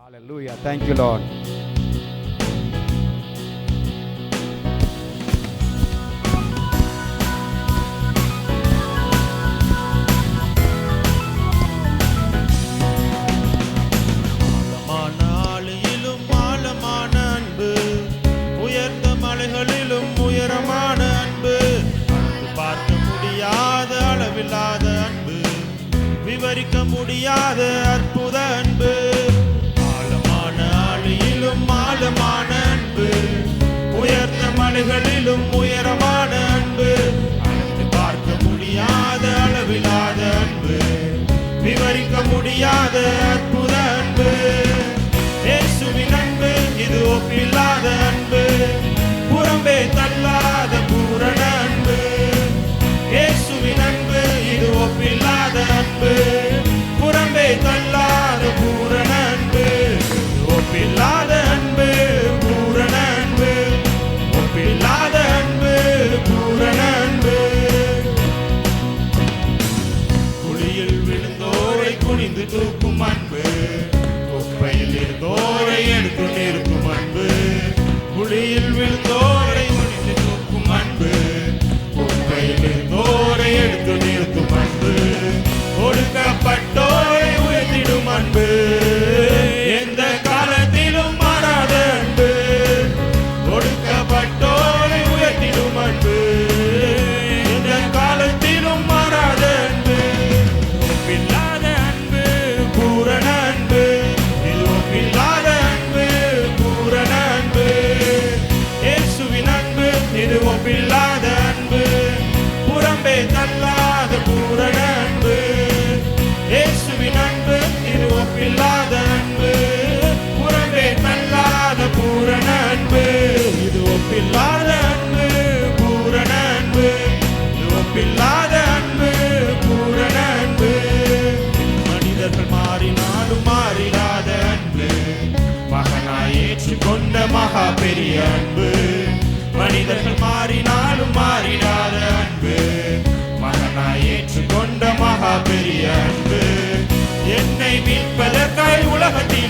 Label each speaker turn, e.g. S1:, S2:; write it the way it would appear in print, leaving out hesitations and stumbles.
S1: Hallelujah. Thank you, Lord.
S2: விவரிக்க முடியாத அற்புத அன்பு, ஆழமான ஆழியிலும் ஆழமான அன்பு, உயர்ந்த மலைகளிலும் உயரமான அன்பு, அளந்து பார்க்க முடியாத அளவில்லாத அன்பு, விவரிக்க முடியாத அற்புத அன்பு. இயேசுவின் அன்பு இது ஒப்பில்லாத அன்பு, புறம்பே தள்ளாத பூரண அன்பு. இயேசுவின் அன்பு இது ஒப்பில்லாத அன்பு, புறம்பே தள்ளாத பூரண அன்பு. ஒப்பில்லாத அன்பு, பூரண அன்பு, ஒப்பில்லாத அன்பு, பூரண அன்பு. குழியில் விழுந்தோரை குனிந்து தூக்கும் அன்பு, குப்பையில் இருந்தோரை எடுத்து நிறுத்தும் அன்பு. குழியில் விழுந்தோரை குனிந்து தூக்கும் அன்பு, குப்பையில் இருந்தோரை எடுத்து நிறுத்தும் அன்பு. ஒடுக்கப்பட்டோரை உயர்த்திடும் அன்பு, எந்த காலத்திலும் மாறாத அன்பு. ஒடுக்கப்பட்டோரை உயர்த்திடும் அன்பு, எந்த காலத்திலும் மாறாத அன்பு. ஒப்பில்லாத அன்பு, பூரண அன்பு, இது ஒப்பில்லாத அன்பு, பூரண அன்பு. இயேசுவின் அன்பு இது ஒப்பில்லாத அன்பு, புறம்பே தள்ளாத பூரண அன்பு. இயேசுவின் அன்பு இது ஒப்பில்லாத அன்பு, புறம்பே தள்ளாத பூரண அன்பு. இது ஒப்பில்லாத அன்பு, பூரண அன்பு, இது ஒப்பில்லாத அன்பு, பூரண அன்பு. மனிதர்கள் மாறினாலும் மாறிடாத அன்பு, மகனாய் ஏற்றுக்கொண்ட மகா பெரிய அன்பு. மனிதர்கள் மாறினாலும் மாறிடாத அன்பு, மகனாய் ஏற்றுக்கொண்ட மகா பெரிய அன்பு. என்னை மீட்பதற்காய் உலகத்தில்